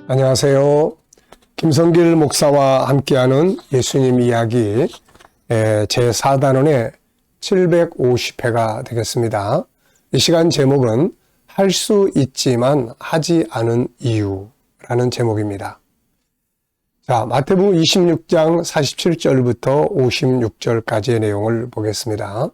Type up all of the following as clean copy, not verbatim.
안녕하세요. 김성길 목사와 함께하는 예수님 이야기 제4단원의 750회가 되겠습니다. 이 시간 제목은 할 수 있지만 하지 않은 이유라는 제목입니다. 자, 마태복음 26장 47절부터 56절까지의 내용을 보겠습니다.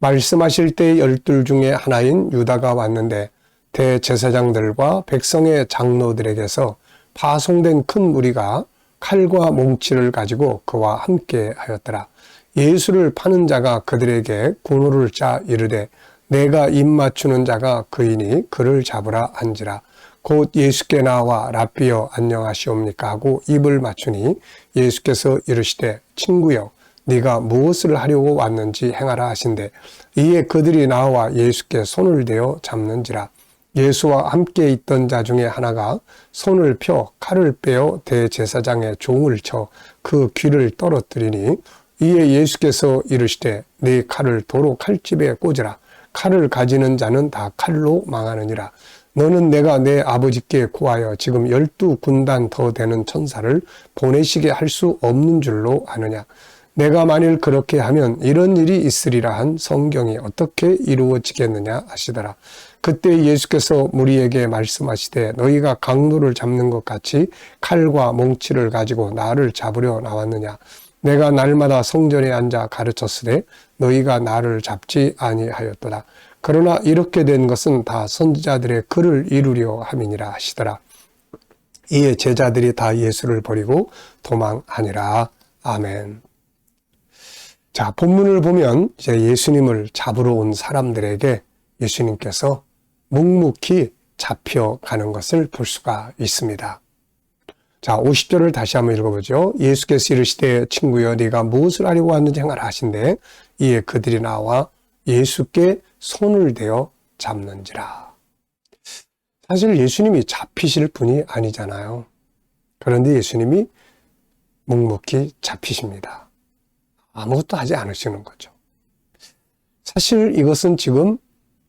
말씀하실 때 12 중에 하나인 유다가 왔는데 대제사장들과 백성의 장로들에게서 파송된 큰 무리가 칼과 몽치를 가지고 그와 함께 하였더라. 예수를 파는 자가 그들에게 군호를 짜 이르되 내가 입 맞추는 자가 그이니 그를 잡으라 한지라. 곧 예수께 나와 랍비여 안녕하시옵니까 하고 입을 맞추니 예수께서 이르시되 친구여 네가 무엇을 하려고 왔는지 행하라 하신대. 이에 그들이 나와 예수께 손을 대어 잡는지라. 예수와 함께 있던 자 중에 하나가 손을 펴 칼을 빼어 대제사장의 종을 쳐 그 귀를 떨어뜨리니 이에 예수께서 이르시되 네 칼을 도로 칼집에 꽂으라. 칼을 가지는 자는 다 칼로 망하느니라. 너는 내가 내 아버지께 구하여 지금 12군단 더 되는 천사를 보내시게 할 수 없는 줄로 아느냐. 내가 만일 그렇게 하면 이런 일이 있으리라 한 성경이 어떻게 이루어지겠느냐 하시더라. 그때 예수께서 무리에게 말씀하시되 너희가 강도를 잡는 것 같이 칼과 몽치를 가지고 나를 잡으려 나왔느냐. 내가 날마다 성전에 앉아 가르쳤으되 너희가 나를 잡지 아니하였도다. 그러나 이렇게 된 것은 다 선지자들의 글을 이루려 함이니라 하시더라. 이에 제자들이 다 예수를 버리고 도망하니라. 아멘. 자, 본문을 보면 이제 예수님을 잡으러 온 사람들에게 예수님께서 묵묵히 잡혀가는 것을 볼 수가 있습니다. 자, 50절을 다시 한번 읽어보죠. 예수께서 이르시되 친구여 네가 무엇을 하려고 왔는지 행하라 하신대. 이에 그들이 나와 예수께 손을 대어 잡는지라. 사실 예수님이 잡히실 분이 아니잖아요. 그런데 예수님이 묵묵히 잡히십니다. 아무것도 하지 않으시는 거죠. 사실 이것은 지금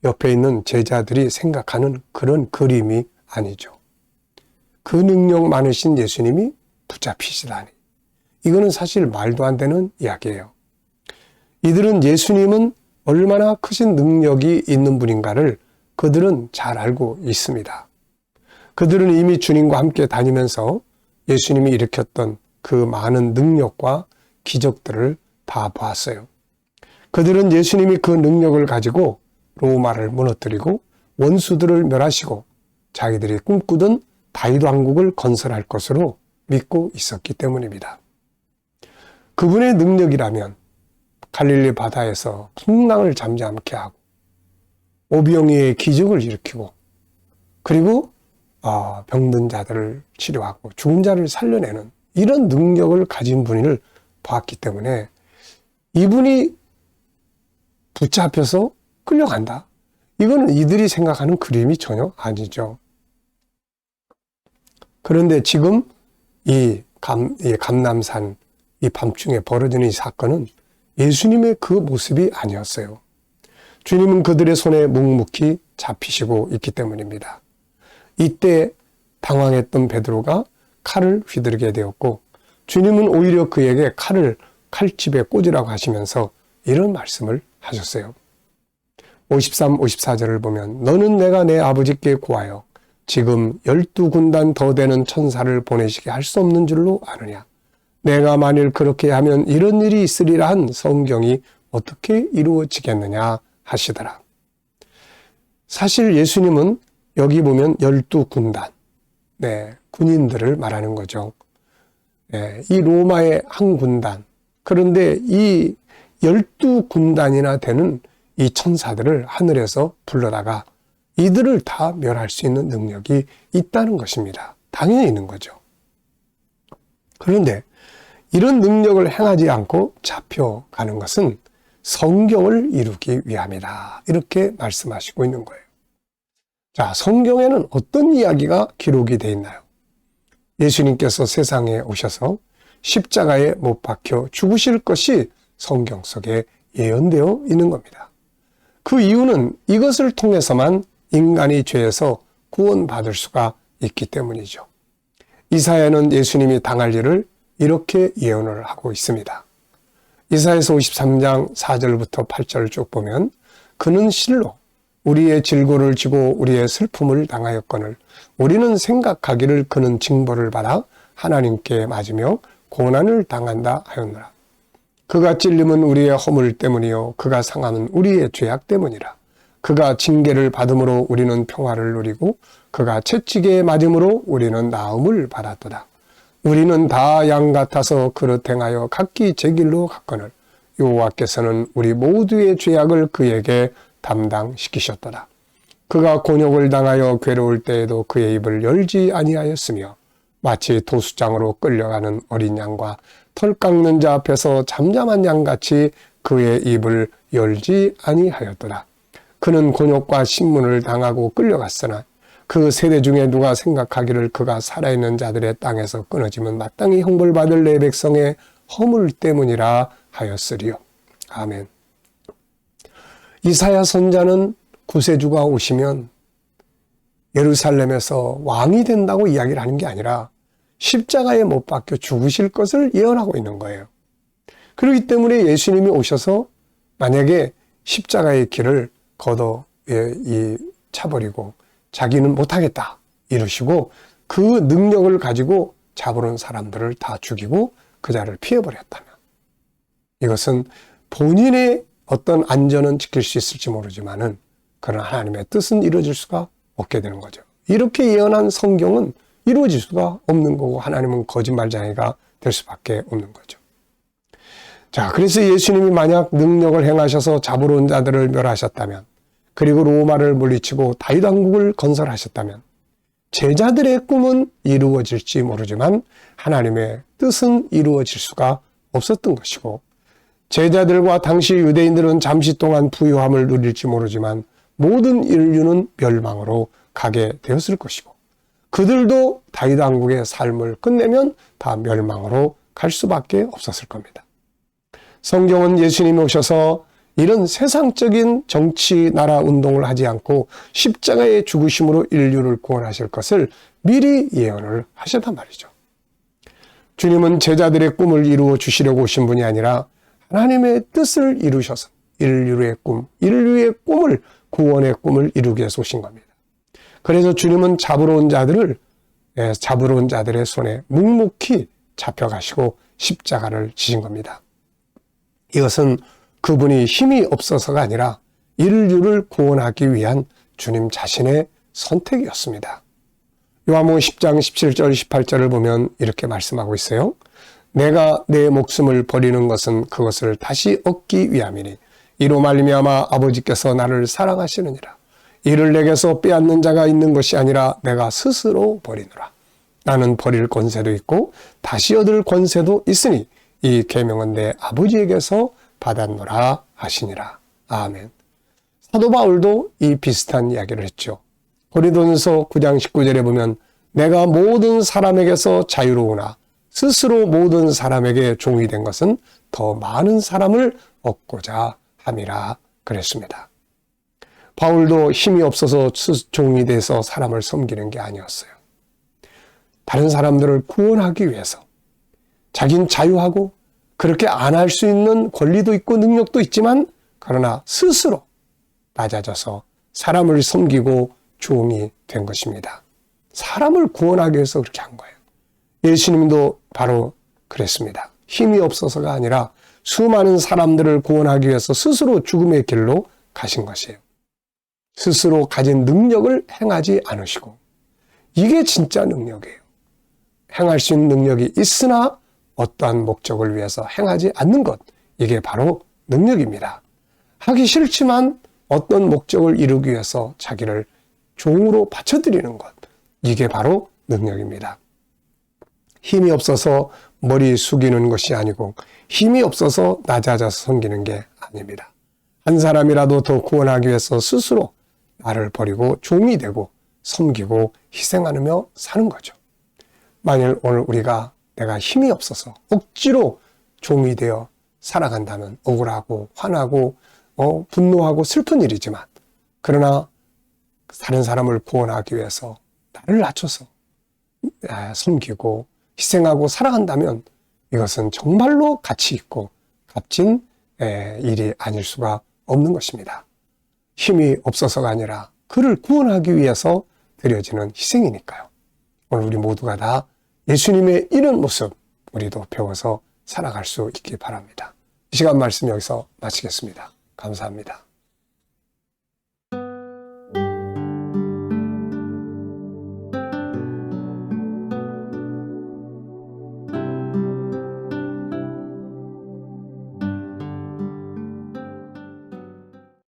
옆에 있는 제자들이 생각하는 그런 그림이 아니죠. 그 능력 많으신 예수님이 붙잡히시다니. 이거는 사실 말도 안 되는 이야기예요. 이들은 예수님은 얼마나 크신 능력이 있는 분인가를 그들은 잘 알고 있습니다. 그들은 이미 주님과 함께 다니면서 예수님이 일으켰던 그 많은 능력과 기적들을 다 보았어요. 그들은 예수님이 그 능력을 가지고 로마를 무너뜨리고 원수들을 멸하시고 자기들이 꿈꾸던 다윗 왕국을 건설할 것으로 믿고 있었기 때문입니다. 그분의 능력이라면 갈릴리 바다에서 풍랑을 잠잠케 하고 오병이의 기적을 일으키고 그리고 병든 자들을 치료하고 죽은 자를 살려내는 이런 능력을 가진 분을 보았기 때문에 이분이 붙잡혀서 끌려간다. 이거는 이들이 생각하는 그림이 전혀 아니죠. 그런데 지금 이 감람산 이 밤중에 벌어지는 이 사건은 예수님의 그 모습이 아니었어요. 주님은 그들의 손에 묵묵히 잡히시고 있기 때문입니다. 이때 당황했던 베드로가 칼을 휘두르게 되었고 주님은 오히려 그에게 칼을 칼집에 꽂으라고 하시면서 이런 말씀을 하셨어요. 53, 54절을 보면 너는 내가 내 아버지께 구하여 지금 12군단 더 되는 천사를 보내시게 할 수 없는 줄로 아느냐. 내가 만일 그렇게 하면 이런 일이 있으리라 한 성경이 어떻게 이루어지겠느냐 하시더라. 사실 예수님은 여기 보면 12군단, 군인들을 말하는 거죠. 이 로마의 한 군단. 그런데 이 12군단이나 되는 이 천사들을 하늘에서 불러다가 이들을 다 멸할 수 있는 능력이 있다는 것입니다. 당연히 있는 거죠. 그런데 이런 능력을 행하지 않고 잡혀가는 것은 성경을 이루기 위함이다. 이렇게 말씀하시고 있는 거예요. 자, 성경에는 어떤 이야기가 기록이 되어 있나요? 예수님께서 세상에 오셔서 십자가에 못 박혀 죽으실 것이 성경 속에 예언되어 있는 겁니다. 그 이유는 이것을 통해서만 인간이 죄에서 구원받을 수가 있기 때문이죠. 이사야는 예수님이 당할 일을 이렇게 예언을 하고 있습니다. 이사야서 53장 4절부터 8절을 쭉 보면 그는 실로 우리의 질고를 지고 우리의 슬픔을 당하였거늘 우리는 생각하기를 그는 징벌을 받아 하나님께 맞으며 고난을 당한다 하였노라. 그가 찔림은 우리의 허물 때문이요 그가 상함은 우리의 죄악 때문이라. 그가 징계를 받음으로 우리는 평화를 누리고 그가 채찍에 맞음으로 우리는 나음을 받았도다. 우리는 다 양 같아서 그릇 행하여 각기 제 길로 갔거늘 여호와께서는 우리 모두의 죄악을 그에게 담당시키셨도다. 그가 곤욕을 당하여 괴로울 때에도 그의 입을 열지 아니하였으며 마치 도수장으로 끌려가는 어린 양과 털 깎는 자 앞에서 잠잠한 양같이 그의 입을 열지 아니하였도다. 그는 곤욕과 신문을 당하고 끌려갔으나 그 세대 중에 누가 생각하기를 그가 살아있는 자들의 땅에서 끊어지면 마땅히 형벌받을 내 백성의 허물 때문이라 하였으리요. 아멘. 이사야 선자는 구세주가 오시면 예루살렘에서 왕이 된다고 이야기를 하는 게 아니라 십자가에 못 박혀 죽으실 것을 예언하고 있는 거예요. 그렇기 때문에 예수님이 오셔서 만약에 십자가의 길을 걷어 차버리고 자기는 못하겠다 이러시고 그 능력을 가지고 잡으러 온 사람들을 다 죽이고 그 자를 피해버렸다면 이것은 본인의 어떤 안전은 지킬 수 있을지 모르지만은 그러나 하나님의 뜻은 이루어질 수가 없게 되는 거죠. 이렇게 예언한 성경은 이루어질 수가 없는 거고 하나님은 거짓말쟁이가 될 수밖에 없는 거죠. 자, 그래서 예수님이 만약 능력을 행하셔서 잡으러 온 자들을 멸하셨다면 그리고 로마를 물리치고 다윗 왕국을 건설하셨다면 제자들의 꿈은 이루어질지 모르지만 하나님의 뜻은 이루어질 수가 없었던 것이고 제자들과 당시 유대인들은 잠시 동안 부유함을 누릴지 모르지만 모든 인류는 멸망으로 가게 되었을 것이고 그들도 다윗 왕국의 삶을 끝내면 다 멸망으로 갈 수밖에 없었을 겁니다. 성경은 예수님이 오셔서 이런 세상적인 정치 나라 운동을 하지 않고 십자가의 죽으심으로 인류를 구원하실 것을 미리 예언을 하셨단 말이죠. 주님은 제자들의 꿈을 이루어 주시려고 오신 분이 아니라 하나님의 뜻을 이루셔서 인류의 꿈을 구원의 꿈을 이루기 위해서 오신 겁니다. 그래서 주님은 잡으러 온 자들의 손에 묵묵히 잡혀가시고 십자가를 지신 겁니다. 이것은 그분이 힘이 없어서가 아니라 인류를 구원하기 위한 주님 자신의 선택이었습니다. 요한복음 10장 17절 18절을 보면 이렇게 말씀하고 있어요. 내가 내 목숨을 버리는 것은 그것을 다시 얻기 위함이니 이로 말미암아 아버지께서 나를 사랑하시느니라. 이를 내게서 빼앗는 자가 있는 것이 아니라 내가 스스로 버리노라. 나는 버릴 권세도 있고 다시 얻을 권세도 있으니 이 계명은 내 아버지에게서 받았노라 하시니라. 아멘. 사도 바울도 이 비슷한 이야기를 했죠. 고린도전서 9장 19절에 보면 내가 모든 사람에게서 자유로우나 스스로 모든 사람에게 종이 된 것은 더 많은 사람을 얻고자 함이라 그랬습니다. 바울도 힘이 없어서 종이 돼서 사람을 섬기는 게 아니었어요. 다른 사람들을 구원하기 위해서 자기는 자유하고 그렇게 안 할 수 있는 권리도 있고 능력도 있지만 그러나 스스로 낮아져서 사람을 섬기고 종이 된 것입니다. 사람을 구원하기 위해서 그렇게 한 거예요. 예수님도 바로 그랬습니다. 힘이 없어서가 아니라 수많은 사람들을 구원하기 위해서 스스로 죽음의 길로 가신 것이에요. 스스로 가진 능력을 행하지 않으시고 이게 진짜 능력이에요. 행할 수 있는 능력이 있으나 어떠한 목적을 위해서 행하지 않는 것, 이게 바로 능력입니다. 하기 싫지만 어떤 목적을 이루기 위해서 자기를 종으로 바쳐드리는 것, 이게 바로 능력입니다. 힘이 없어서 머리 숙이는 것이 아니고 힘이 없어서 낮아져서 섬기는 게 아닙니다. 한 사람이라도 더 구원하기 위해서 스스로 나를 버리고 종이 되고 섬기고 희생하며 사는 거죠. 만일 오늘 우리가 내가 힘이 없어서 억지로 종이 되어 살아간다면 억울하고 화나고 분노하고 슬픈 일이지만 그러나 다른 사람을 구원하기 위해서 나를 낮춰서 섬기고 희생하고 살아간다면 이것은 정말로 가치 있고 값진 일이 아닐 수가 없는 것입니다. 힘이 없어서가 아니라 그를 구원하기 위해서 드려지는 희생이니까요. 오늘 우리 모두가 다 예수님의 이런 모습 우리도 배워서 살아갈 수 있기 바랍니다. 이 시간 말씀 여기서 마치겠습니다. 감사합니다.